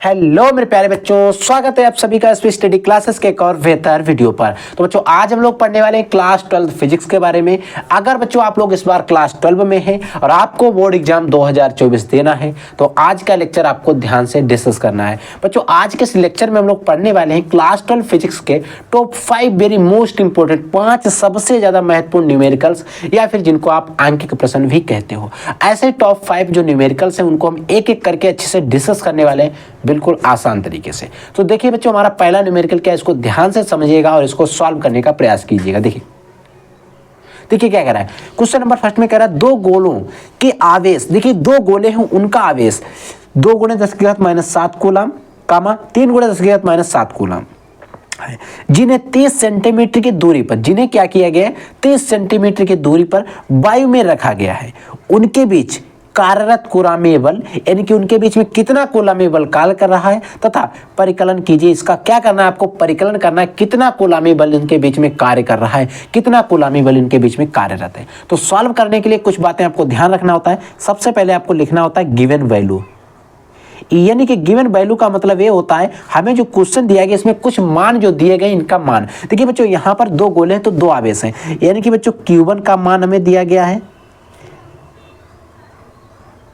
Hello मेरे प्यारे बच्चों, स्वागत है आप सभी का स्पीड स्टडी क्लासेस के एक और बेहतर वीडियो पर। तो बच्चों आज हम लोग पढ़ने वाले हैं क्लास 12 फिजिक्स के बारे में। अगर बच्चों आप लोग इस बार क्लास 12 में हैं और आपको बोर्ड एग्जाम 2024 देना है तो आज का लेक्चर आपको ध्यान से डिस्कस करना है। बच्चों आज के इस लेक्चर में हम लोग पढ़ने वाले हैं क्लास 12 फिजिक्स के टॉप 5 वेरी मोस्ट इंपोर्टेंट 5 सबसे ज्यादा महत्वपूर्ण न्यूमेरिकल्स या फिर जिनको आप आंकिक प्रश्न भी कहते हो। ऐसे टॉप 5 जो न्यूमेरिकल्स हैं उनको हम एक एक करके अच्छे से डिस्कस करने वाले हैं बिल्कुल आसान तरीके से। तो देखिए बच्चों हमारा पहला न्यूमेरिकल क्या है, इसको ध्यान से समझिएगा और इसको सॉल्व करने का प्रयास कीजिएगा। देखिए क्या कह रहा है। क्वेश्चन नंबर फर्स्ट में कह रहा है दो गोलों के आवेश, देखिए दो गोले हैं उनका आवेश 2 × 10⁻⁷ कूलम कामा 3 × 10⁻⁷ कूलम है, जिन्हें 30 सेंटीमीटर की दूरी पर, जिन्हें क्या किया गया है 30 सेंटीमीटर की दूरी पर वायु में रखा गया है। उनके बीच कार्यरत कूलाम्बीय बल, यानी कि उनके बीच में कितना कूलाम्बीय बल कार्य कर रहा है तथा परिकलन कीजिए। इसका क्या करना है, आपको परिकलन करना है कितना कूलाम्बीय बल इनके बीच में कार्य कर रहा है, कितना कूलाम्बीय बल इनके बीच में कार्यरत है। तो सॉल्व करने के लिए कुछ बातें आपको ध्यान रखना होता है। सबसे पहले आपको लिखना होता है गिवन वैल्यू, यानी कि गिवन वैल्यू का मतलब ये होता है हमें जो क्वेश्चन दिया गया इसमें कुछ मान जो दिए गए इनका मान। देखिए बच्चों यहाँ पर दो गोले हैं तो दो आवेश हैं, यानी कि बच्चों Q1 का मान हमें दिया गया है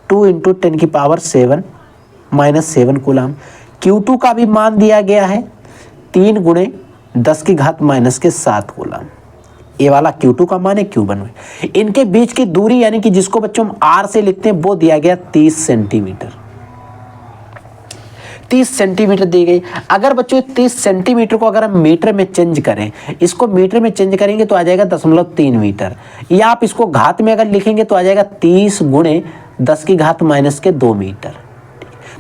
2 × 10⁻⁷ कूलम। Q2 का भी मान दिया गया है 3 × 10⁻⁻⁷ कूलम। ये वाला Q2 का मान है Q1 में। इनके बीच की दूरी यानी कि जिसको बच्चों हम R से लिखते हैं वो दिया गया 30 सेंटीमीटर। 30 सेंटीमीटर दी गई। अगर बच्चों 30 सेंटीमीटर को अगर हम मीटर में चेंज करें, इसको मीटर में चेंज करेंगे तो आ जाएगा 0.3 मीटर, या आप इसको घात में अगर लिखेंगे तो आ जाएगा 30 × 10⁻⁻2 मीटर।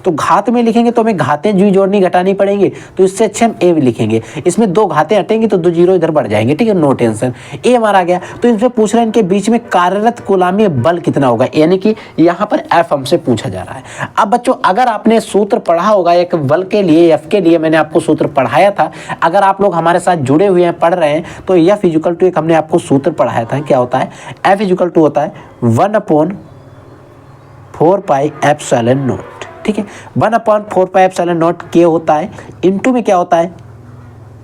तो घात में लिखेंगे तो हमें घातें जी जोड़नी घटानी पड़ेंगे, तो इससे अच्छे हम ए भी लिखेंगे। इसमें 2 घातें हटेंगी तो 2 जीरो इधर बढ़ जाएंगे, ठीक है, नो टेंशन। ए हमारा आ गया। तो इनसे पूछ रहे हैं इनके बीच में कार्यरत कूलाम्बीय बल कितना होगा, यानी कि यहाँ पर एफ हमसे पूछा जा रहा है। अब बच्चों अगर आपने सूत्र पढ़ा होगा एक बल के लिए, एफ के लिए मैंने आपको सूत्र पढ़ाया था। अगर आप लोग हमारे साथ जुड़े हुए हैं, पढ़ रहे हैं, तो एफ इक्वल टू एक हमने आपको सूत्र पढ़ाया था। क्या होता है, एफ इक्वल टू होता है 1/4πε0, ठीक है। 1/4πε0 के होता है, इनटू में क्या होता है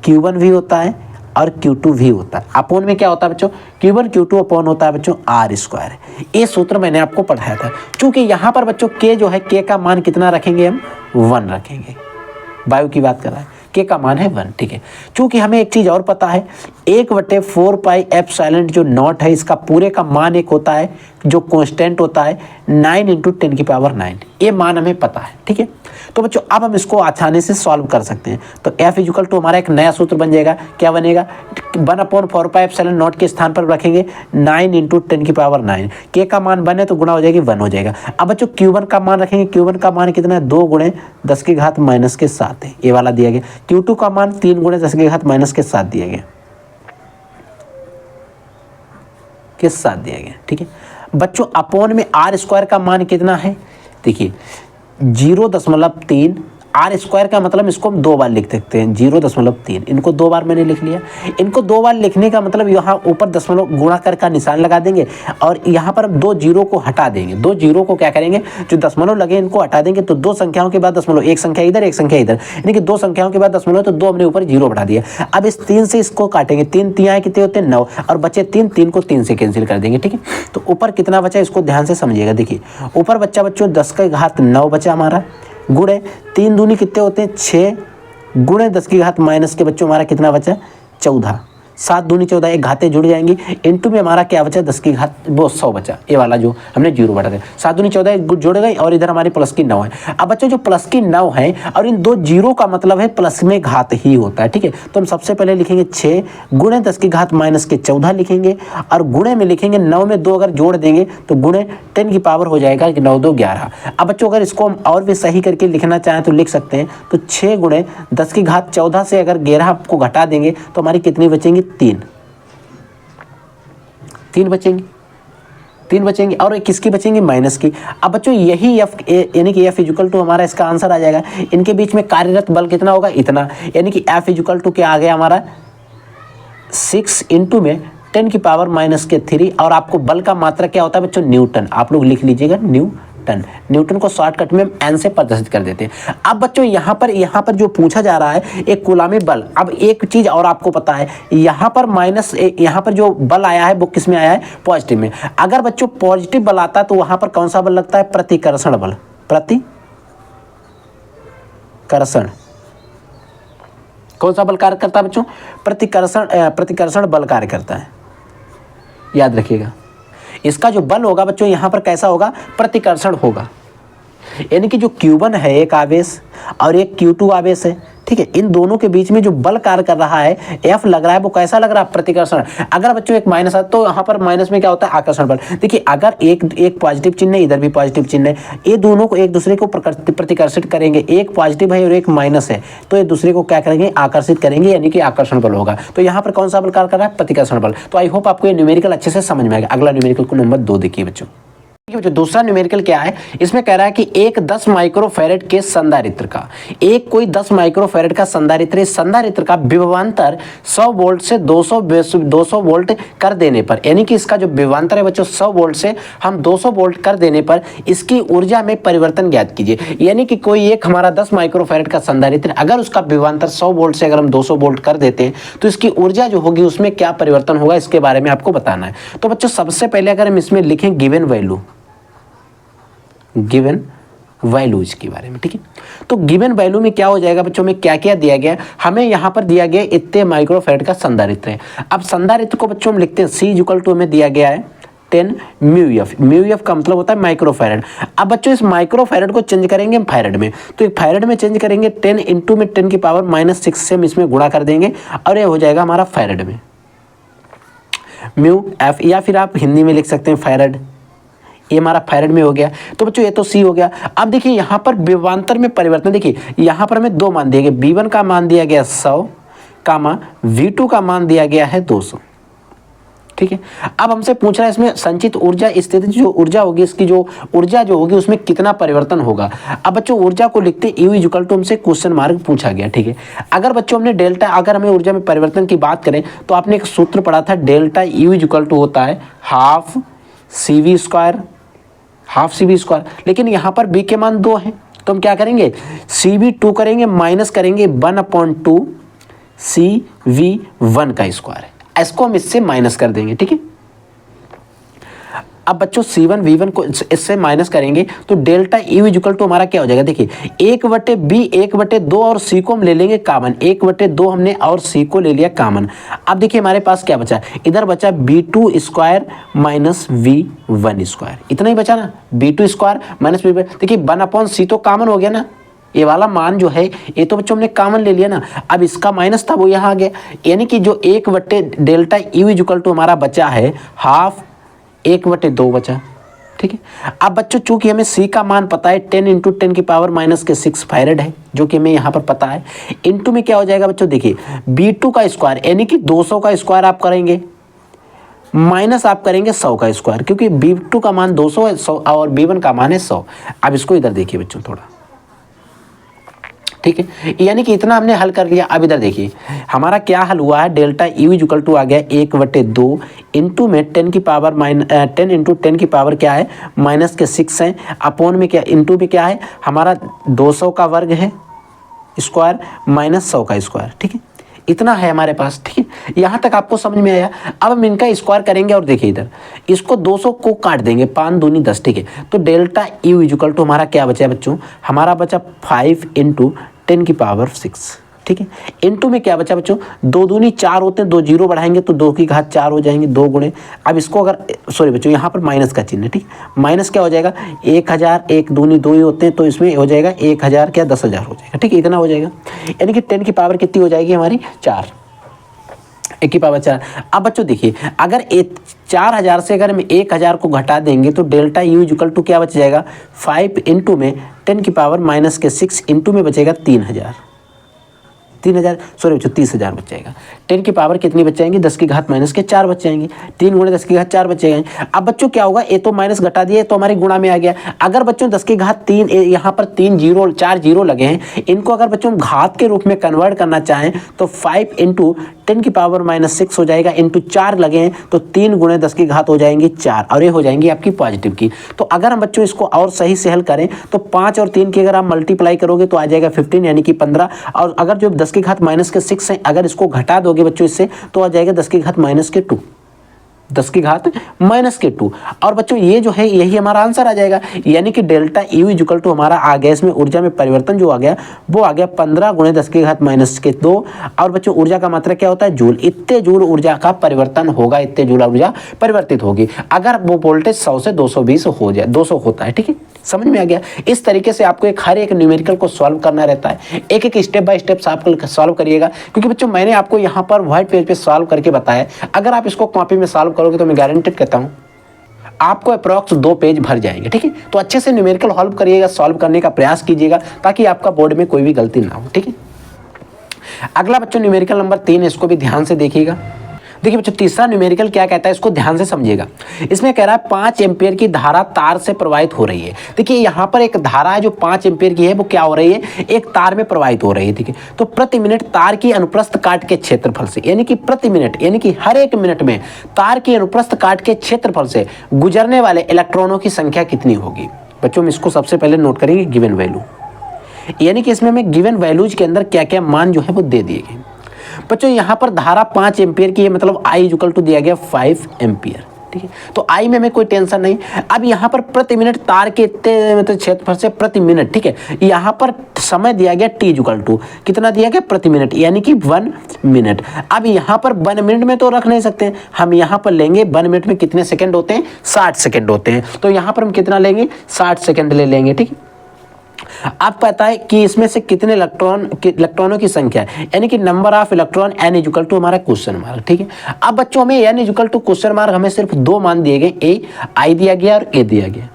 Q1 भी होता है और Q2 भी होता है। अपोन में क्या होता है बच्चों, Q1 Q2 अपोन होता है बच्चों R²। ये सूत्र मैंने आपको पढ़ाया था। क्योंकि यहाँ पर बच्चों के जो है के का मान कितना रखेंगे, हम 1 रखेंगे। वायु की बात कर रहा है, के का मान है 1, ठीक है। चूंकि हमें एक चीज और पता है 1/4πε जो नॉट है इसका पूरे का मान एक होता है जो कांस्टेंट होता है 9 × 10⁹। ये मान हमें पता है, ठीक है। तो बच्चों अब हम इसको आसानी से सॉल्व कर सकते हैं। तो F इक्वल टू हमारा एक नया सूत्र बन जाएगा। क्या बनेगा, 1/4πε0 के स्थान पर रखेंगे 9 × 10⁹। के का मान 1 है तो गुणा हो जाएगी 1 हो जाएगा। अब बच्चों Q1 का मान रखेंगे, Q1 का मान कितना है 2 × 10⁻⁷ है, ये वाला दिया गया। Q2 का मान 3 × 10⁻⁷ दिया गया, दिया गया, ठीक है। बच्चों अपोन में R² का मान कितना है, देखिए 0.3। R² का मतलब इसको हम 2 बार लिख सकते हैं 0.3। इनको 2 बार मैंने लिख लिया। इनको 2 बार लिखने का मतलब यहाँ ऊपर दशमलव गुणा कर का निशान लगा देंगे और यहाँ पर हम 2 जीरो को हटा देंगे। 2 जीरो को क्या करेंगे, जो दशमलव लगे इनको हटा देंगे। तो 2 संख्याओं के बाद दशमलव, एक संख्या इधर एक संख्या इधर, यानी कि 2 संख्याओं के बाद दशमलव, तो 2 हमने ऊपर जीरो बढ़ा दिया। अब इस 3 से इसको काटेंगे, 3 तिहाई कितने होते हैं 9, और बचे 3 को 3 से कैंसिल कर देंगे, ठीक है। तो ऊपर कितना बचा इसको ध्यान से समझिएगा। देखिए ऊपर बच्चा बच्चों 10⁻9 बचा हमारा, गुणे 3 दूनी कितने होते हैं 6, गुणे 10⁻⁻ के बच्चों हमारा कितना बचा 14, 7 दूनी 14, एक घातें जुड़ जाएंगी। इनटू में हमारा क्या बचा 10⁻100 बचा, ये वाला जो हमने जीरो बढ़ा दिया। 7 दूनी 14 जुड़ गई और इधर हमारी प्लस की 9 है। अब बच्चों जो प्लस की 9 है और इन 2 जीरो का मतलब है प्लस में घात ही होता है, ठीक है। तो हम सबसे पहले लिखेंगे 6 गुणे 10⁻⁻14 लिखेंगे और गुणे में लिखेंगे 9 में 2 अगर जोड़ देंगे तो गुणे 10 की पावर हो जाएगा 9 2 11। अब बच्चों अगर इसको हम और भी सही करके लिखना चाहें तो लिख सकते हैं। तो 6 गुणे 10⁻14 से अगर 11 को घटा देंगे तो हमारी कितनी बचेंगी 3 बचेंगी, 3 बचेंगे और किसकी बचेंगी माइनस की। अब बच्चों यही एफ यानी कि एफ इक्वल टू हमारा इसका आंसर आ जाएगा। इनके बीच में कार्यरत बल कितना होगा इतना, यानी कि एफ इक्वल टू क्या आ गया हमारा 6 × में 10⁻³ और आपको बल का मात्रा क्या होता है बच्चों न्यूटन, आप लोग लिख लीजिएगा टन। न्यूटन को शॉर्टकट में एन से प्रदर्शित कर देते हैं। अब बच्चों यहाँ पर जो पूछा जा रहा है एक कूलामी बल। अब एक चीज और आपको पता है, यहाँ पर माइनस, यहाँ पर जो बल आया है वो किस में आया है, पॉजिटिव में। अगर बच्चों पॉजिटिव बल आता है तो वहां पर कौन सा बल लगता है, प्रतिकर्षण बल। प्रतिकर्षण कौन सा बल कार्य करता है बच्चों, प्रतिकर्षण बल कार्य करता है, याद रखिएगा। इसका जो बल होगा बच्चों यहाँ पर कैसा होगा, प्रतिकर्षण होगा। यानी कि जो Q1 है एक आवेश और एक Q2 आवेश है, ठीक है, इन दोनों के बीच में जो बल कार्य कर रहा है F लग रहा है, वो कैसा लग रहा है, प्रतिकर्षण। अगर बच्चों एक माइनस है तो यहाँ पर माइनस में क्या होता है, आकर्षण बल। देखिए अगर एक पॉजिटिव चिन्ह है, इधर भी पॉजिटिव चिन्ह है, ये दोनों को एक दूसरे को प्रतिकर्षित करेंगे। एक पॉजिटिव है और एक माइनस है, तो एक दूसरे को क्या करेंगे, आकर्षित करेंगे, यानी कि आकर्षण बल होगा। तो यहाँ पर कौन सा बल कार्य कर रहा है, प्रतिकर्षण बल। तो आई होप आपको ये न्यूमेरिकल अच्छे से समझ में आएगा। अगला न्यूमेरिकल को नंबर 2 देखिए बच्चों। दूसरा न्यूमेरिकल क्या है, इसमें कह रहा है कि एक 10 माइक्रोफैरेड के संधारित्र का, एक कोई 10 माइक्रोफैरेड का संधारित्र, इस संधारित्र का विभवांतर 100 वोल्ट से 200 वोल्ट कर देने पर, यानी कि इसका जो विभवांतर है बच्चों 100 वोल्ट से हम 200 वोल्ट कर देने पर इसकी ऊर्जा में परिवर्तन ज्ञात कीजिए। यानी कि कोई एक हमारा 10 माइक्रोफैरेड का संधारित्र, अगर उसका विभवांतर 100 वोल्ट से अगर हम 200 वोल्ट कर देते हैं तो इसकी ऊर्जा जो होगी उसमें क्या परिवर्तन होगा, इसके बारे में आपको बताना है। तो बच्चों सबसे पहले अगर हम इसमें लिखें गिवन वैल्यूज के बारे में, ठीक है, तो गिवन वैल्यू में क्या हो जाएगा बच्चों, में क्या क्या दिया गया है, हमें यहाँ पर दिया गया इतने माइक्रोफैरेड का संधारित्र है। अब संधारित्र को बच्चों हम लिखते हैं C हमें दिया गया है 10 म्यू का मतलब होता है माइक्रोफैरेड। अब बच्चों इस माइक्रोफैरेड को चेंज करेंगे हम फैरेड में, तो एक फैरेड में चेंज करेंगे 10 इंटू में 10 की पावर -6 से हम इसमें गुणा कर देंगे और ये हो जाएगा हमारा फैरेड में म्यू एफ, या फिर आप हिंदी में लिख सकते हैं फैरेड। ये हमारा फैरेड में हो गया। तो बच्चों ये तो C हो गया। अब देखिए यहाँ पर विभवांतर में परिवर्तन, देखिए यहाँ पर हमें 2 मान दिए गए, V1 का मान दिया गया 100 कामा V2 का मान दिया गया है 200, ठीक है। अब हमसे पूछ रहा है इसमें संचित ऊर्जा स्थिति जो ऊर्जा होगी, इसकी जो ऊर्जा जो होगी उसमें कितना परिवर्तन होगा। अब बच्चों ऊर्जा को लिखते U इक्वल टू, हमसे क्वेश्चन मार्क पूछा गया, ठीक है। अगर बच्चों हमने डेल्टा, अगर हमें ऊर्जा में परिवर्तन की बात करें तो आपने एक सूत्र पढ़ा था, डेल्टा U इक्वल टू होता है हाफ CV स्क्वायर, लेकिन यहाँ पर B के मान 2 हैं तो हम क्या करेंगे, CV2 करेंगे, माइनस करेंगे 1/2 CV1 का स्क्वायर है, इसको हम इससे माइनस कर देंगे, ठीक है। अब बच्चों C1 V1 को इससे माइनस करेंगे तो डेल्टा U इक्वल टू हमारा क्या हो जाएगा, देखिए 1/B 1/2 और C को हम ले लेंगे कॉमन, 1/2 हमने और C को ले लिया कॉमन। अब देखिए हमारे पास क्या बचा, इधर बचा B2 square minus V1 square, इतना ही बचा ना, B2 स्क्वायर माइनस V1। देखिए 1/C तो कॉमन हो गया ना, ये वाला मान जो है ये तो बच्चों हमने कॉमन ले लिया ना। अब इसका माइनस था वो यहाँ आ गया, यानी कि जो 1/डेल्टा U इक्वल टू हमारा बचा है हाफ 1/2 बचा, ठीक है। अब बच्चों चूंकि हमें C का मान पता है 10 इंटू 10 की पावर -6 फैरेड है, जो कि हमें यहाँ पर पता है, इंटू में क्या हो जाएगा बच्चों, देखिए B2 का स्क्वायर यानी कि 200 का स्क्वायर आप करेंगे, माइनस आप करेंगे 100 का स्क्वायर, क्योंकि B2 का मान 200 है 100 और B1 का मान है 100। अब इसको इधर देखिए बच्चों थोड़ा, ठीक है, यानी कि इतना हमने हल कर लिया। अब इधर देखिए हमारा क्या हल हुआ है, डेल्टा U इक्वल टू आ गया 1/2 इंटू में 10 की पावर 10 इंटू 10 की पावर क्या है -6 है, अपोन में क्या, इंटू में क्या है हमारा 200 का वर्ग है स्क्वायर -100 का स्क्वायर, ठीक है, इतना है हमारे पास, ठीक है। यहाँ तक आपको समझ में आया। अब हम इनका स्क्वायर करेंगे और देखिए इधर इसको 200 को काट देंगे, 5 दूनी 10, ठीक है। तो डेल्टा U इक्वल टू हमारा क्या बचा है बच्चों, हमारा बचा 5 इंटू 10 की पावर 6, ठीक है। इंटू में क्या बचा बच्चों, 2 दूनी 4 होते हैं, 2 जीरो बढ़ाएंगे तो 2 की घात 4 हो जाएंगे, 2 गुणे। अब इसको अगर सॉरी बच्चों यहाँ पर माइनस का चिन्ह है, ठीक, माइनस क्या हो जाएगा 1000, 1 दूनी 2 ही होते हैं तो इसमें हो जाएगा 1000 क्या 10,000 हो जाएगा, ठीक है, इतना हो जाएगा। यानी कि 10 की पावर कितनी हो जाएगी हमारी 4, 1 की पावर 4। अब बच्चों देखिए अगर 4000 से अगर हम 1000 को घटा देंगे तो डेल्टा U इक्वल टू क्या बच जाएगा 5 इंटू में 10 की पावर -6 इंटू में बचेगा 3000 सॉरी बच्चों 30,000 बच जाएगा। 10 की पावर कितनी बच जाएंगी 10 की घात -4 बच जाएंगी, 3 गुणे 10 की घात 4 बच जाएंगे। अब बच्चों क्या होगा, ये तो माइनस घटा दिए तो हमारी गुणा में आ गया। अगर बच्चों 10 की घात 3 यहाँ पर 4 जीरो लगे हैं, इनको अगर बच्चों घात के रूप में कन्वर्ट करना चाहें तो 5 इंटू 10 की पावर -6 हो जाएगा, इंटू 4 लगे हैं तो 3 गुणे 10 की घात हो जाएंगी 4, और ये हो जाएंगी आपकी पॉजिटिव की। तो अगर हम बच्चों इसको और सही से हल करें तो 5 और 3 की अगर आप मल्टीप्लाई करोगे तो आ जाएगा 15 यानी कि 15, और अगर जो 10 की घात -6 है अगर इसको घटा दोगे बच्चों इससे तो आ जाएगा 10 की घात -2, 10 की घात -2। और बच्चों ये जो है यही हमारा आंसर आ जाएगा, यानी कि डेल्टा यू इक्वल टू हमारा आ गया, इसमें ऊर्जा में परिवर्तन जो आ गया वो आ गया 15 गुणे 10 की घात -2। और बच्चों ऊर्जा का मात्रा क्या होता है? जूल। इतने जूल ऊर्जा का परिवर्तन होगा, इतने जूल ऊर्जा परिवर्तित होगी अगर वो वोल्टेज 100 से 220 हो जाए, 200 होता है। ठीक है, समझ में आ गया? इस तरीके से आपको हर एक न्यूमेरिकल को सॉल्व करना रहता है, एक एक स्टेप बाय स्टेप आप सॉल्व करिएगा, क्योंकि बच्चों मैंने आपको यहाँ पर व्हाइट पेज पे सॉल्व करके बताया। अगर आप इसको कॉपी में सॉल्व करोगे तो मैं गारंटेड कहता हूँ आपको अप्रॉक्स 2 पेज भर जाएंगे। ठीक है, तो अच्छे से न्यूमेरिकल सॉल्व करिएगा, सॉल्व करने का प्रयास कीजिएगा ताकि आपका बोर्ड में कोई भी गलती ना हो। ठीक है, अगला बच्चों न्यूमेरिकल नंबर 3, इसको भी ध्यान से देखिएगा। देखिए बच्चों तीसरा न्यूमेरिकल क्या कहता है, इसको ध्यान से समझिएगा। इसमें कह रहा है 5 एम्पियर की धारा तार से प्रवाहित हो रही है। देखिए यहाँ पर एक धारा है जो 5 एम्पियर की है, वो क्या हो रही है? एक तार में प्रवाहित हो रही है। ठीक है, तो प्रति मिनट तार की अनुप्रस्थ काट के क्षेत्रफल से, यानी कि प्रति मिनट यानी कि हर एक मिनट में तार की अनुप्रस्थ काट के क्षेत्रफल से गुजरने वाले इलेक्ट्रॉनों की संख्या कितनी होगी? बच्चों हम इसको सबसे पहले नोट करेंगे गिवन वैल्यू, यानी कि इसमें हमें गिवन वैल्यूज के अंदर क्या क्या मान जो है वो दे दिए गए। बच्चों यहाँ पर धारा 5 एम्पियर की है, मतलब I इक्वल टू दिया गया 5 एम्पियर। ठीक है, तो I में हमें कोई टेंशन नहीं। अब यहाँ पर प्रति मिनट तार के इतने मतलब क्षेत्रफल से प्रति मिनट, ठीक है, यहाँ पर समय दिया गया T इक्वल टू कितना दिया गया? प्रति मिनट, यानी कि 1 मिनट। अब यहाँ पर 1 मिनट में तो रख नहीं सकते, हम यहाँ पर लेंगे 1 मिनट में कितने सेकेंड होते हैं? 60 सेकेंड होते हैं। तो यहाँ पर हम कितना लेंगे? 60 सेकेंड ले लेंगे। ठीक है, आप पता है कि इसमें से कितने इलेक्ट्रॉनों की संख्या है, यानी कि number of electron n equal to हमारा क्वेश्चन मार्क। ठीक है, अब बच्चों हमें n equal to question mark हमें सिर्फ 2 मान दिए गए, ए I दिया गया और a दिया गया।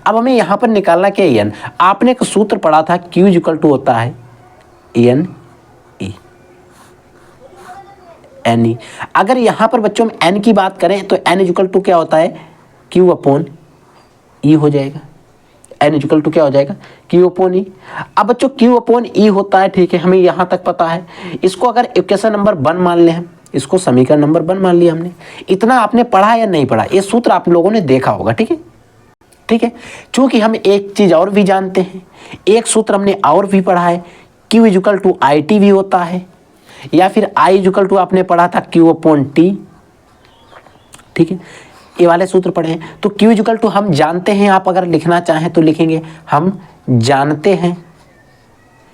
अब हमें यहाँ पर निकालना क्या है? n। आपने एक सूत्र पढ़ा था q इक्वल टू होता है n e। अगर यहाँ पर बच्चों हम n की बात करें तो n इक्वल टू क्या होता है? q अपॉन e हो जाएगा। n इक्वल टू क्या हो जाएगा? q अपॉन ई। अब बच्चों q अपॉन ई होता है, ठीक है, हमें यहाँ तक पता है। इसको अगर इक्वेशन नंबर 1 मान लें, हम इसको समीकरण नंबर 1 मान लिया हमने। इतना आपने पढ़ा या नहीं पढ़ा? ये सूत्र आप लोगों ने देखा होगा। ठीक है, ठीक है, चूंकि हम एक चीज और भी जानते हैं, एक सूत्र हमने और भी पढ़ा है, q equal to I t भी होता है, या फिर I इक्वल टू आपने पढ़ा था q अपॉन टी। ठीक है, ये वाले सूत्र पढ़े हैं। तो q इक्वल टू हम जानते हैं, आप अगर लिखना चाहें तो लिखेंगे हम जानते हैं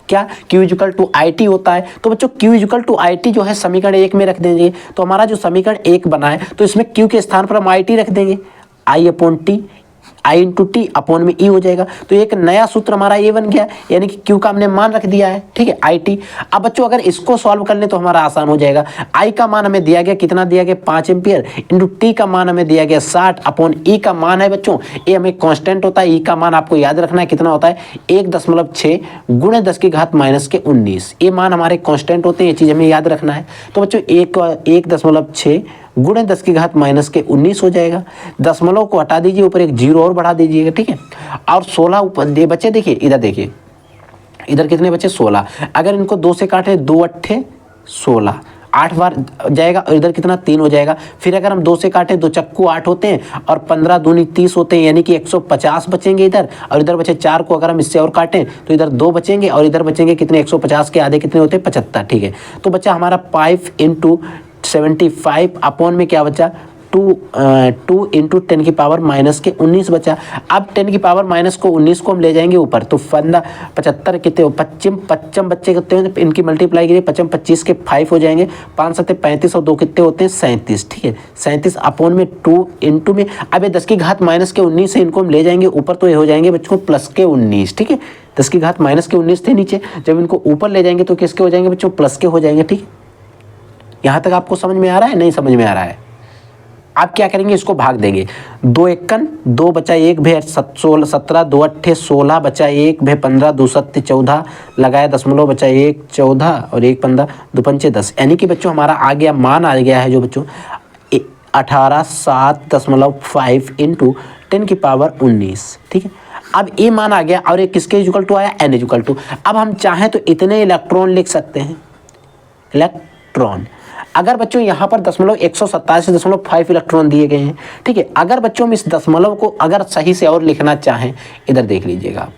क्या? q equal to I t होता है। तो बच्चों q equal to I t जो है समीकरण 1 में रख देंगे, तो हमारा जो समीकरण 1 बना है तो इसमें q के स्थान पर हम आई टी रख देंगे, I upon T, I into T upon में E हो जाएगा। तो एक नया सूत्र हमारा ये बन गया, यानी कि Q का हमने मान रख दिया है। ठीक है, आई टी। अब बच्चों अगर इसको सॉल्व कर लें तो हमारा आसान हो जाएगा। I का मान हमें दिया गया कितना दिया गया? 5 एम्पियर, इंटू टी का मान हमें दिया गया 60 अपॉन E का मान है बच्चों, ये हमें कांस्टेंट होता है। E का मान आपको याद रखना है कितना होता है? 1.6 गुणे 10 की घात -19। ये मान हमारे कांस्टेंट होते हैं, ये चीज़ हमें याद रखना है। तो बच्चों 1.6 गुणे 10 की घात -19 हो जाएगा। दशमलव को हटा दीजिए, ऊपर एक 0 और बढ़ा दीजिएगा। ठीक है, और 16 ऊपर दे बचे। देखिए इधर, देखिए इधर कितने बचे? 16। अगर इनको 2 से काटे, 2 अट्ठे 16, 8 बार जाएगा, और इधर कितना? 3 हो जाएगा। फिर अगर हम 2 से काटे, 2 चक्कू 8 होते हैं, और 15 दूनी 30 होते हैं, यानी कि 150 बचेंगे इधर, और इधर बचे 4 को अगर हम इससे और काटें तो इधर 2 बचेंगे, और इधर बचेंगे कितने? 150 के आधे कितने होते हैं? 75। ठीक है, तो बच्चा हमारा 5 इंटू 75 अपॉन में क्या बचा? 2 इंटू 10 की पावर -19 बचा। अब 10 की पावर -19 को हम ले जाएंगे ऊपर, तो 75 कितने हो? 55 बच्चे कितने होते हैं? इनकी मल्टीप्लाई करिए, 55 25 के 5 हो जाएंगे, 5 7 35 और 2 कितने होते हैं? 37। ठीक है, 37 अपॉन में 2 इंटू में, अब ये 10 की घात -19 है, इनको हम ले जाएंगे ऊपर, तो ये हो जाएंगे बच्चों +19। ठीक है, 10 की घात -19 थे नीचे, जब इनको ऊपर ले जाएंगे तो किसके हो जाएंगे बच्चों? प्लस के हो जाएंगे। ठीक है, यहाँ तक आपको समझ में आ रहा है? नहीं समझ में आ रहा है? आप क्या करेंगे? इसको भाग देंगे। 2 एकन 2 बचा 1 भे 16 17, 2 अट्ठे 16 बचा 1 भे 15, 2 सत्ते 14 लगाया दशमलव बचा 1 14 और 1 15, 2 पंचे 10, यानी कि बच्चों हमारा आ गया मान आ गया है जो बच्चों 18.7.5 इंटू 10 की पावर 19। ठीक है, अब ये मान आ गया, और ये किसके इक्वल टू आया? n equal to. अब हम चाहें तो इतने इलेक्ट्रॉन लिख सकते हैं, इलेक्ट्रॉन। अगर बच्चों यहाँ पर 187.5 इलेक्ट्रॉन दिए गए हैं, ठीक है। अगर बच्चों हम इस दशमलव को अगर सही से और लिखना चाहें, इधर देख लीजिएगा आप,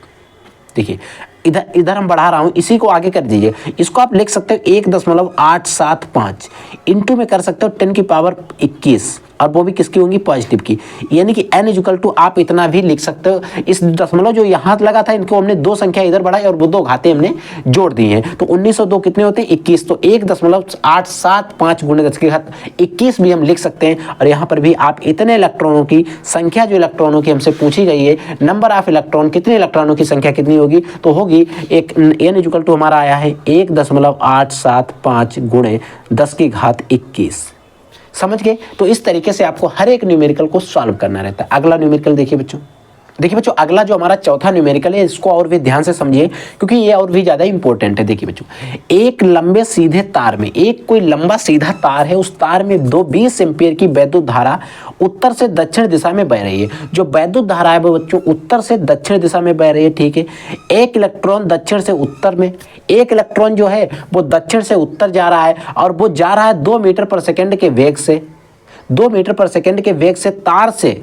देखिए इधर हम बढ़ा रहा हूं, इसी को आगे कर दीजिए। इसको आप लिख सकते हो 1.875 इंटू में कर सकते हो 10⁻21, और वो भी किसकी होंगी, पॉजिटिव की। यानी कि n इक्वल टू आप इतना भी लिख सकते हो। इस दशमलव जो यहाँ लगा था, इनको हमने दो संख्या इधर बढ़ाई और वो दो घाते हमने जोड़ दी हैं, तो 1902 कितने होते हैं, 21। तो 1.875 गुणे 10⁻21 भी हम लिख सकते हैं। और यहाँ पर भी आप इतने इलेक्ट्रॉनों की संख्या, जो इलेक्ट्रॉनों की हमसे पूछी गई है, नंबर ऑफ इलेक्ट्रॉन, कितने इलेक्ट्रॉनों की संख्या कितनी होगी, तो होगी एक n इक्वल टू हमारा आया है 1.875 गुणे 10⁻21। समझ गए। तो इस तरीके से आपको हर एक न्यूमेरिकल को सॉल्व करना रहता है। अगला न्यूमेरिकल देखिए बच्चों, अगला जो हमारा चौथा न्यूमेरिकल है, इसको और भी ध्यान से समझिए क्योंकि ये और भी ज्यादा इंपॉर्टेंट है। देखिए बच्चों, एक लंबे सीधे तार में, एक कोई लंबा सीधा तार है, उस तार में 20 एम्पीयर की वैद्युत धारा उत्तर से दक्षिण दिशा में बह रही है। जो वैद्युत धारा है वो बच्चों उत्तर से दक्षिण दिशा में बह रही है, ठीक है। एक इलेक्ट्रॉन दक्षिण से उत्तर में, एक इलेक्ट्रॉन जो है वो दक्षिण से उत्तर जा रहा है, और वो जा रहा है 2 मीटर पर सेकेंड के वेग से, 2 मीटर पर सेकेंड के वेग से तार से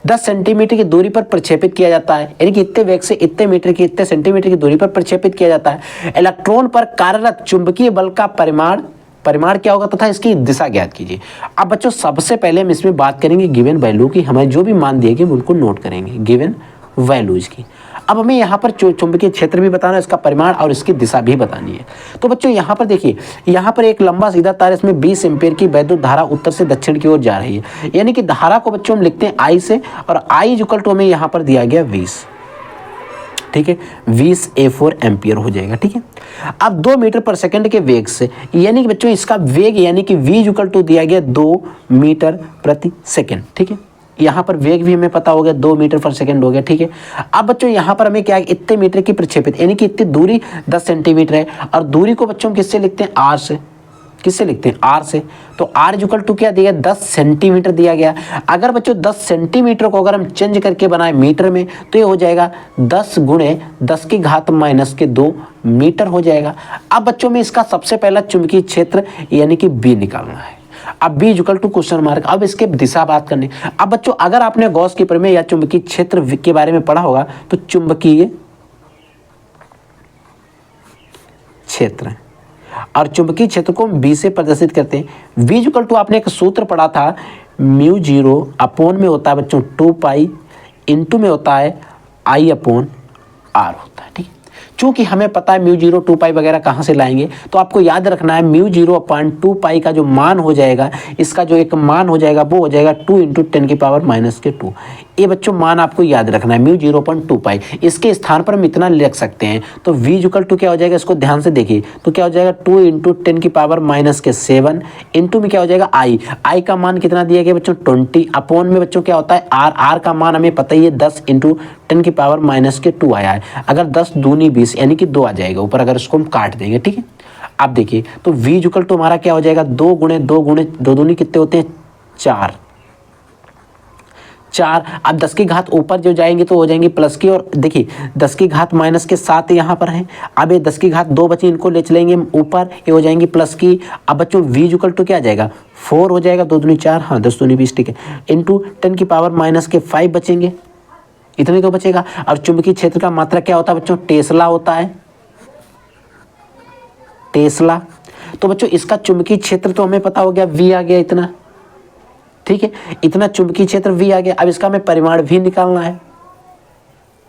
10 सेंटीमीटर की दूरी पर प्रक्षेपित किया जाता है। यानी कि इतने वेग से इतने मीटर की, इतने सेंटीमीटर की दूरी पर प्रक्षेपित किया जाता है। इलेक्ट्रॉन पर कार्यरत चुंबकीय बल का परिमाण क्या होगा तथा इसकी दिशा ज्ञात कीजिए। अब बच्चों सबसे पहले हम इसमें बात करेंगे गिवन वैल्यू की। हमें जो भी मान दिए गए उनको नोट करेंगे, गिवन वैल्यूज की। अब हमें यहाँ पर चुंबकीय क्षेत्र भी बताना है, इसका परिमाण और इसकी दिशा भी बतानी है। तो बच्चों यहाँ पर देखिए, यहाँ पर एक लंबा सीधा तार, इसमें 20 एम्पीयर की वैद्युत धारा उत्तर से दक्षिण की ओर जा रही है। यानी कि धारा को बच्चों हम लिखते हैं I से, और I इक्वल टू हमें यहाँ पर दिया गया 20, ठीक है। 20 A4 एम्पियर हो जाएगा, ठीक है। अब 2 मीटर पर सेकंड के वेग से, यानी कि बच्चों इसका वेग यानी कि V इक्वल टू दिया गया 2 मीटर प्रति सेकंड, ठीक है। यहाँ पर वेग भी हमें पता हो गया, 2 मीटर पर सेकंड हो गया, ठीक है। अब बच्चों यहाँ पर हमें क्या है, इतने मीटर की प्रक्षेपित, यानी कि इतनी दूरी 10 सेंटीमीटर है, और दूरी को बच्चों हम किससे लिखते हैं, R से। किससे लिखते हैं, R से। तो R इक्वल टू क्या दिया गया, 10 सेंटीमीटर दिया गया। अगर बच्चों 10 सेंटीमीटर को अगर हम चेंज करके बनाए मीटर में, तो ये हो जाएगा 10 गुणे 10⁻⁻2 मीटर हो जाएगा। अब बच्चों में इसका सबसे पहला चुंबकीय क्षेत्र यानी कि B निकालना है। अब B equal to question mark. अब इसके दिशा बात करनी। अब बच्चों अगर आपने गॉस के प्रमेय या चुंबकीय क्षेत्र के बारे में पढ़ा होगा, तो चुंबकीय क्षेत्र, और चुंबकीय क्षेत्र को हम B से प्रदर्शित करते हैं। V इक्वल टू आपने एक सूत्र पढ़ा था, μ0 अपॉन में होता है बच्चों 2 पाई, इंटू में होता है I अपॉन R होता है, ठीक है। चूंकि हमें पता है μ0 2 पाई वगैरह कहाँ से लाएंगे, तो आपको याद रखना है μ0 अपॉन 2 पाई का जो मान हो जाएगा, इसका जो एक मान हो जाएगा वो हो जाएगा 2 × 10⁻⁻2। ये बच्चों मान आपको याद रखना है, μ0 अपॉन 2 पाई। इसके स्थान पर हम इतना लिख सकते हैं। तो V इक्वल टू क्या हो जाएगा, इसको ध्यान से देखिए, तो क्या हो जाएगा 2 × 10⁻⁻7 इंटू में क्या हो जाएगा I का मान कितना दिया गया बच्चों 20, अपॉन में बच्चों क्या होता है R का मान हमें पता ही है 10 × 10⁻⁻2 आया है। अगर 10 दूनी 20 यानी कि 2 आ जाएगा ऊपर, अगर इसको हम काट देंगे, ठीक है। अब देखिए, तो V इक्वल टू हमारा क्या हो जाएगा, 2 × 2 दूनी कितने होते हैं 4। अब 10 की घात ऊपर जो जाएंगे तो हो जाएंगे प्लस की, और देखिए 10 की घात माइनस के 7 यहाँ पर है। अब ये 10 की घात 2 बची, इनको ले चलेंगे ऊपर, ये हो जाएंगी प्लस की। अब बच्चों V इक्वल टू क्या आ जाएगा 4 हो जाएगा, 2 दूनी 4, हाँ 10 दूनी 20, ठीक है, इंटू 10⁻⁻5 बचेंगे, इतने तो बचेगा। और चुंबकीय क्षेत्र का मात्रा क्या होता है बच्चों, टेस्ला होता है, टेस्ला। तो बच्चों इसका चुंबकीय क्षेत्र तो हमें पता हो गया, V आ गया इतना, ठीक है, इतना चुंबकीय क्षेत्र V आ गया। अब इसका हमें परिमाण भी निकालना है,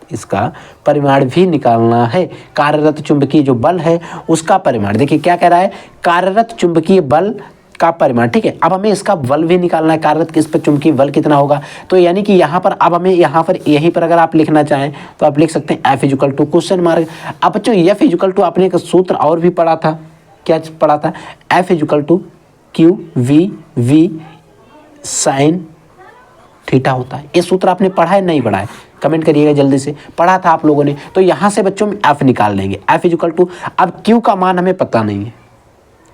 इसका परिमाण भी निकालना है। कार्यरत चुंबकीय जो बल है उसका परिमाण, देखिए क्या कह रहा है, कार्यरत चुंबकीय बल का परिमाण, ठीक है। अब हमें इसका बल भी निकालना है, कार्यरत इस पर चुंबकीय बल कितना होगा। तो यानी कि यहाँ पर अब हमें यहाँ पर यहीं पर अगर आप लिखना चाहें तो आप लिख सकते हैं F equal to question mark. अब बच्चों F इक्वल टू आपने एक सूत्र और भी पढ़ा था, क्या पढ़ा था, F equal to QV sine theta होता है। ये सूत्र आपने पढ़ा है नहीं पढ़ा है, कमेंट करिएगा जल्दी से, पढ़ा था आप लोगों ने। तो यहाँ से बच्चों हम F निकाल लेंगे, F इक्वल टू, अब Q का मान हमें पता नहीं है,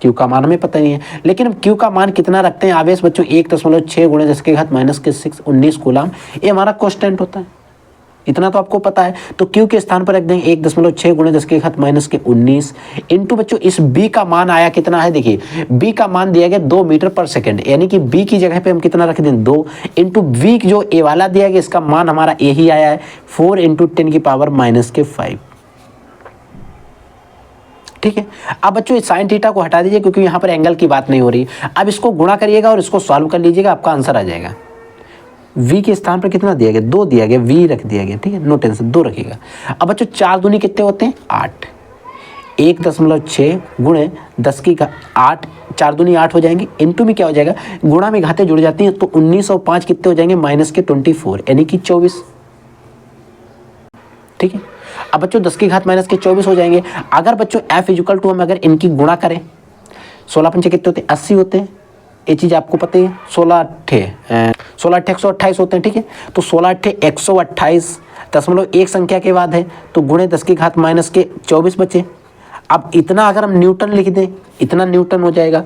Q का मान हमें पता नहीं है, लेकिन हम Q का मान कितना रखते हैं, आवेश बच्चों 1.6 × 10⁻⁻6 19 कूलाम, ये हमारा कांस्टेंट होता है, इतना तो आपको पता है। तो Q के स्थान पर रख देंगे 1.6 गुणे 10 की घात माइनस के 19 इंटू बच्चों इस B का मान आया कितना है, देखिए B का मान दिया गया 2 मीटर पर सेकंड, यानी कि B की जगह पे हम कितना रख दें 2 इंटू V जो A वाला दिया गया इसका मान हमारा A ही आया है 4 इंटू 10 की पावर माइनस के 5। ठीक है, अब बच्चों इस साइन थीटा को हटा दीजिए क्योंकि यहाँ पर एंगल की बात नहीं हो रही। अब इसको गुणा करिएगा और इसको सॉल्व कर लीजिएगा, आपका आंसर आ जाएगा। V के स्थान पर कितना दिया गया 2 दिया गया, V रख दिया गया, ठीक है, नो टेंशन 2 रखिएगा। अब बच्चों 4 दूनी कितने होते हैं 8, 1.6 गुणे 10 की 8, 4 दूनी 8 हो जाएंगे, इंटू में क्या हो जाएगा गुणा में घातें जुड़ जाती हैं तो 19 और 5 कितने हो जाएंगे माइनस के 24 यानी कि 24। ठीक है, अब बच्चों 10 की घात माइनस के 24 हो जाएंगे। अगर बच्चों F इक्वल टू हम अगर इनकी गुणा करें 16 पंचे कितने होते हैं 80 होते हैं, ये चीज़ आपको पता ही है। 16 अट्ठे 128 होते हैं। ठीक है, तो 16 अट्ठे 128.1 संख्या के बाद है तो गुणे 10 की घात माइनस के 24 बचे। अब इतना अगर हम न्यूटन लिख दें इतना न्यूटन हो जाएगा।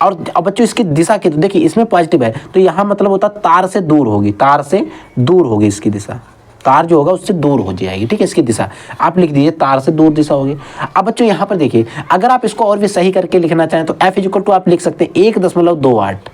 और अब बच्चों इसकी दिशा की तो देखिए इसमें पॉजिटिव है तो यहाँ मतलब होता तार से दूर होगी, तार से दूर होगी इसकी दिशा, तार जो होगा उससे दूर हो जाएगी। ठीक है, इसकी दिशा आप लिख दीजिए तार से दूर दिशा होगी। अब बच्चों यहाँ पर देखिए अगर आप इसको और भी सही करके लिखना चाहें तो F इक्वल टू आप लिख सकते हैं 1.28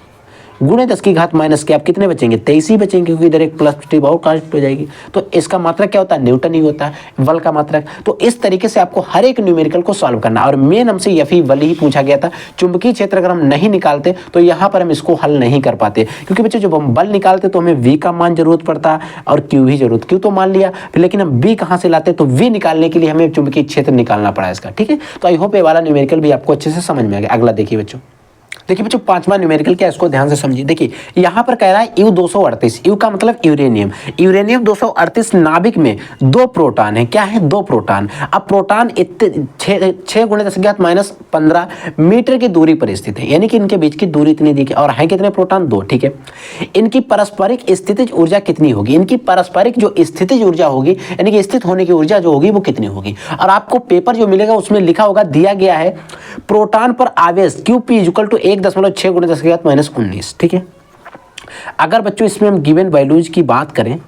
गुणे 10 की घात माइनस के आप कितने बचेंगे 23 ही बचेंगे क्योंकि इधर एक प्लस टिप और कास्ट हो जाएगी। तो इसका मात्रक क्या होता है न्यूटन ही होता है, बल का मात्रक। तो इस तरीके से आपको हर एक न्यूमेरिकल को सॉल्व करना। और मेन हमसे यही बल ही पूछा गया था। चुंबकीय क्षेत्र अगर हम नहीं निकालते तो यहाँ पर हम इसको हल नहीं कर पाते क्योंकि बच्चों जब हम बल निकालते तो हमें V का मान जरूरत पड़ता और Q भी जरूरत, Q तो मान लिया फिर लेकिन हम B कहाँ से लाते तो V निकालने के लिए हमें चुंबकीय क्षेत्र निकालना पड़ा इसका। ठीक है, तो आई होप ये वाला न्यूमेरिकल भी आपको अच्छे से समझ में आ गया। अगला देखिए बच्चों, देखिए बच्चों पांचवा न्यूमेरिकल क्या है इसको ध्यान से समझिए। देखिए यहाँ पर कह रहा है U 238, यू का मतलब यूरेनियम, यूरेनियम 238 नाभिक में 2 प्रोटॉन है। क्या है 2 प्रोटॉन। अब प्रोटॉन इतने 6 गुणे 10 की घात माइनस 15 मीटर की दूरी पर स्थित है, यानी कि इनके बीच की दूरी इतनी दी और है कितने प्रोटॉन 2। ठीक है, इनकी पारस्परिक स्थितिज ऊर्जा कितनी होगी, इनकी पारस्परिक जो स्थितिज ऊर्जा होगी यानी कि स्थित होने की ऊर्जा जो होगी वो कितनी होगी। और आपको पेपर जो मिलेगा उसमें लिखा होगा दिया गया है प्रोटॉन पर आवेश QP इक्वल टू 1.6 गुणे 10 की घात माइनस 19। ठीक है, अगर बच्चों इसमें हम गिवन वैल्यूज की बात करें,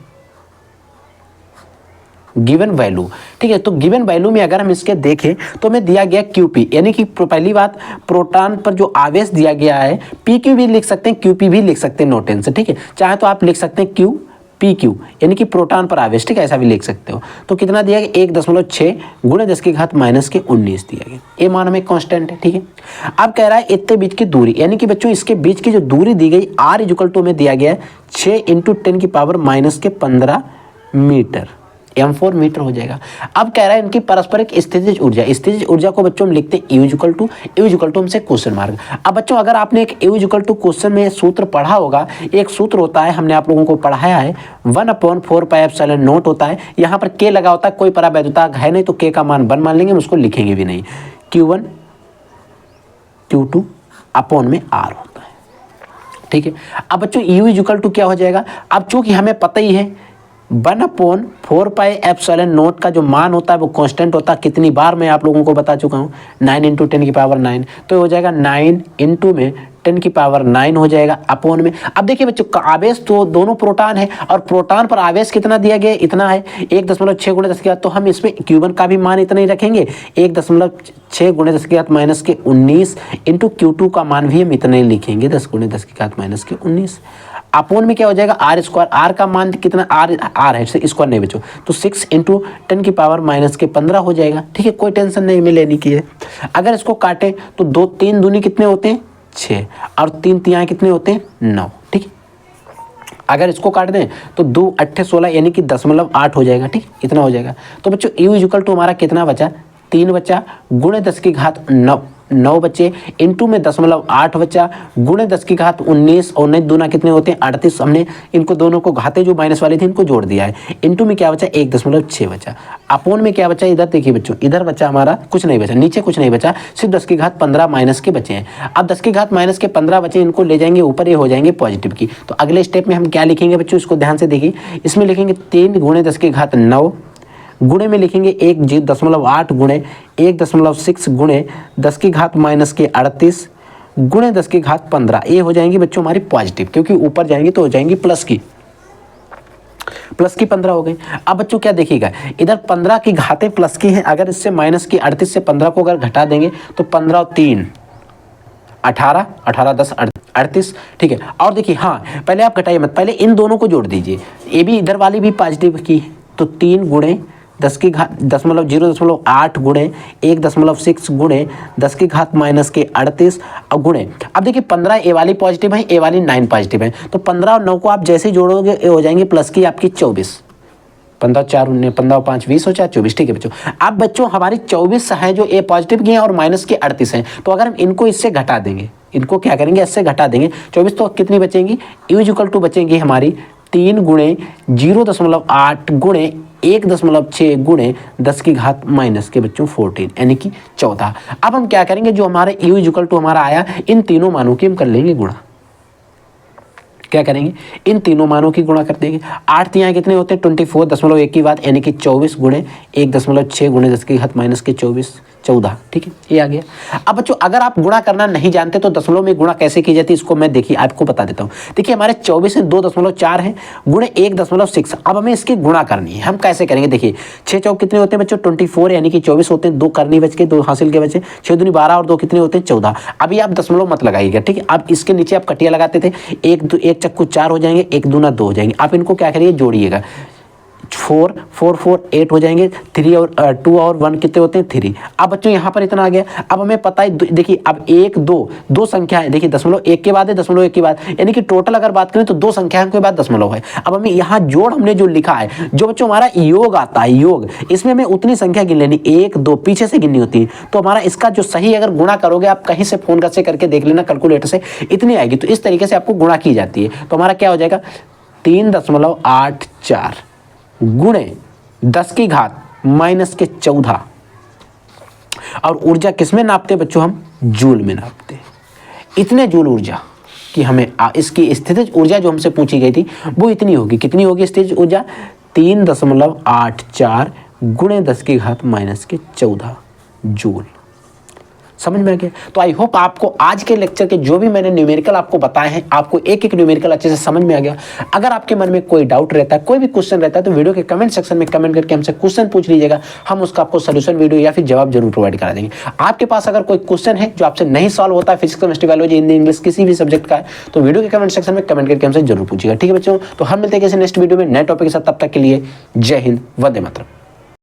गिवन वैल्यू, ठीक है, तो गिवन वैल्यू में अगर हम इसके देखें तो हमें दिया गया QP यानी कि पहली बात प्रोटॉन पर जो आवेश दिया गया है PQ भी लिख सकते हैं QP भी लिख सकते हैं, नो टेंशन। ठीक है, चाहे तो आप लिख सकते हैं PQ यानी कि प्रोटॉन पर आवेश, ठीक है, ऐसा भी लिख सकते हो। तो कितना दिया गया 1.6 गुणे 10 की घात माइनस के 19 दिया गया, ये मान हमें कांस्टेंट है। ठीक है, अब कह रहा है इतने बीच की दूरी यानी कि बच्चों इसके बीच की जो दूरी दी गई R इक्वल टू में दिया गया 6 इंटू 10 की पावर माइनस के 15 मीटर, M4 मीटर हो जाएगा। अब कह रहा है इनकी पारस्परिक स्थितिज ऊर्जा, स्थितिज ऊर्जा को बच्चों हम लिखते हैं U इक्वल टू हमसे क्वेश्चन मार्क। अब बच्चों अगर आपने एक U इक्वल टू क्वेश्चन में सूत्र पढ़ा होगा, एक सूत्र होता है हमने आप लोगों को पढ़ाया है 1/4 पाई एप्सिलॉन नॉट होता है, यहाँ पर K लगा होता है, कोई परावैद्युता है नहीं तो K का मान 1 मान लेंगे, हम उसको लिखेंगे भी नहीं। Q1 Q2 अपॉन में R होता है। ठीक है, अब बच्चों U इक्वल टू क्या हो जाएगा, अब चूंकि हमें पता ही है 1/4 पाई एप्सिलॉन नॉट का जो मान होता है वो कांस्टेंट होता है। कितनी बार मैं आप लोगों को बता चुका हूँ 9 इंटू 10 की पावर 9, तो हो जाएगा 9 इंटू में 10 की पावर 9 हो जाएगा अपॉन में। अब देखिए बच्चों आवेश तो दोनों प्रोटॉन है और प्रोटॉन पर आवेश कितना दिया गया इतना है 1.6 गुणे 10 की घात, तो हम इसमें Q1 का भी मान इतना ही रखेंगे 1.6 गुणे 10 की घात माइनस के 19 इंटू Q2 का मान भी हम इतना ही लिखेंगे 10 गुणे 10 की घात माइनस के 19 अपॉन में क्या हो जाएगा R स्क्वायर, R का मान कितना R है स्क्वायर नहीं बच्चों, तो 6 इंटू 10 की पावर माइनस के 15 हो जाएगा। ठीक है, कोई टेंशन नहीं में लेने की है। अगर इसको काटे तो 2 3 दूनी कितने होते हैं 6 और 3 तिहाई कितने होते हैं 9। ठीक है, अगर इसको काट दें तो 2 8 16 यानी कि 0.8 हो जाएगा। ठीक, इतना हो जाएगा। तो बच्चों U इक्वल टू हमारा कितना बचा 3 बचा गुणे 10 की घात 9 बचे इंटू में 0.8 बचा गुणे 10 की घात 19 और 9 दूना कितने होते हैं 38। हमने इनको दोनों को घाते जो माइनस वाली थी इनको जोड़ दिया है। इंटू में क्या बचा 1.6 बचा, अपोन में क्या बचा इधर देखिए बच्चों, इधर बचा हमारा कुछ नहीं बचा, नीचे कुछ नहीं बचा, सिर्फ 10 की घात 15 माइनस के बचे हैं। अब 10 की घात माइनस के 15 बचे, इनको ले जाएंगे ऊपर, ये हो जाएंगे पॉजिटिव की। तो अगले स्टेप में हम क्या लिखेंगे बच्चों, इसको ध्यान से देखिए। इसमें लिखेंगे 3 गुणे 10 की घात 9 गुणे में लिखेंगे 1.8 गुणे 1.6 गुणे 10 की घात माइनस के 38 गुणे 10 की घात 15। ये हो जाएंगी बच्चों हमारी पॉजिटिव, क्योंकि ऊपर जाएंगे तो हो जाएंगी प्लस की। प्लस की 15 हो गई। अब बच्चों क्या देखिएगा, इधर 15 की घातें प्लस की हैं, अगर इससे माइनस की 38 से 15 को अगर घटा देंगे तो 15 और 3 18, 18 10 38, ठीक है। और देखिए हाँ, पहले आप घटाइए मत, पहले इन दोनों को जोड़ दीजिए, ये भी इधर वाली भी पॉजिटिव की है, तो 3 गुणे 10 की घात 0.8 गुणे 1.6 गुणे 10 की घात माइनस के 38 और गुणे, अब देखिए 15 ए वाली पॉजिटिव है, ए वाली 9 पॉजिटिव है, तो 15 और 9 को आप जैसे जोड़ोगे ये हो जाएंगे प्लस की आपकी 24, 15 4 19, 15 5 20 हो 4 24, ठीक है बच्चों। अब बच्चों हमारी 24 है जो ए पॉजिटिव की है और माइनस के 38 हैं, तो अगर हम इनको इससे घटा देंगे, इनको क्या करेंगे इससे घटा देंगे 24, तो कितनी बचेंगी, U= बचेंगी हमारी 3 गुणे 0.8 गुणे 1.6 गुणे 10 की घात माइनस के बच्चों 14, यानी कि 14। अब हम क्या करेंगे, जो हमारे U= हमारा आया, इन तीनों मानों की हम कर लेंगे गुणा, क्या करेंगे, इन तीनों मानों की गुणा कर देंगे। 8 यहाँ कितने होते हैं 24.1 की बात, यानी कि 24 गुणे 1.6 गुणे 10 की घात माइनस के 24, 14, ठीक है, ये आ गया। अब बच्चों अगर आप गुणा करना नहीं जानते तो दशमलव में गुणा कैसे की जाती है, इसको मैं देखिए आपको बता देता हूँ। देखिए हमारे 24 है 2.4 है गुणे 1.6, अब हमें इसकी गुणा करनी है, हम कैसे करेंगे, देखिए 6 चौक कितने होते हैं बच्चों 24, यानी कि 24 होते हैं, 2 करनी बच के 2 हासिल के बचे, 6 दूनी 12 और 2 कितने होते हैं 14। अभी आप दशमलव मत लगाइएगा, ठीक है, आप इसके नीचे आप कटिया लगाते थे, 1 चक्कू 4 हो जाएंगे, 1 दूना 2 हो जाएंगे, आप इनको क्या करिए जोड़िएगा, 4 4 4 8 हो जाएंगे, 3 और 2 और 1 कितने होते हैं 3। अब बच्चों यहाँ पर इतना आ गया। अब हमें पता है, देखिए अब 1 2 दो संख्या है, देखिए दशमलव 1 के बाद है, दशमलव 1 के बाद, यानी कि टोटल अगर बात करें तो 2 संख्याओं के बाद दशमलव है। अब हमें यहाँ जोड़ हमने जो लिखा है, जो बच्चों हमारा योग आता है, योग, इसमें हमें उतनी संख्या गिन लेनी, 1 2 पीछे से गिननी होती है, तो हमारा इसका जो सही अगर गुणा करोगे, आप कहीं से फोन से करके देख लेना कैलकुलेटर से, इतनी आएगी, तो इस तरीके से आपको गुणा की जाती है। तो हमारा क्या हो जाएगा 3.84 गुणे 10 की घात माइनस के 14, और ऊर्जा किसमें नापते बच्चों, हम जूल में नापते। इतने जूल ऊर्जा कि हमें इसकी स्थितिज ऊर्जा जो हमसे पूछी गई थी वो इतनी होगी, कितनी होगी स्थितिज ऊर्जा, 3.84 गुणे 10 की घात माइनस के 14 जूल। समझ में आ गया। तो आई होप आपको आज के लेक्चर के जो भी मैंने न्यूमेरिकल आपको बताए हैं, आपको एक एक न्यूमेरिकल अच्छे से समझ में आ गया। अगर आपके मन में कोई डाउट रहता है, कोई भी क्वेश्चन रहता है, तो वीडियो के कमेंट सेक्शन में कमेंट करके हमसे क्वेश्चन पूछ लीजिएगा, हम उसका आपको सोल्यूशन वीडियो या फिर जवाब जरूर प्रोवाइड करा देंगे। आपके पास अगर कोई क्वेश्चन है जो आपसे नहीं सॉल्व होता है, physics chemistry biology Hindi English किसी भी सब्जेक्ट का है, तो वीडियो के कमेंट सेक्शन में कमेंट करके हमसे जरूर पूछिएगा, ठीक है बच्चों। तो हम मिलते हैं किसी नेक्स्ट वीडियो में नए टॉपिक के साथ, तब तक के लिए जय हिंद, वंदे मातरम।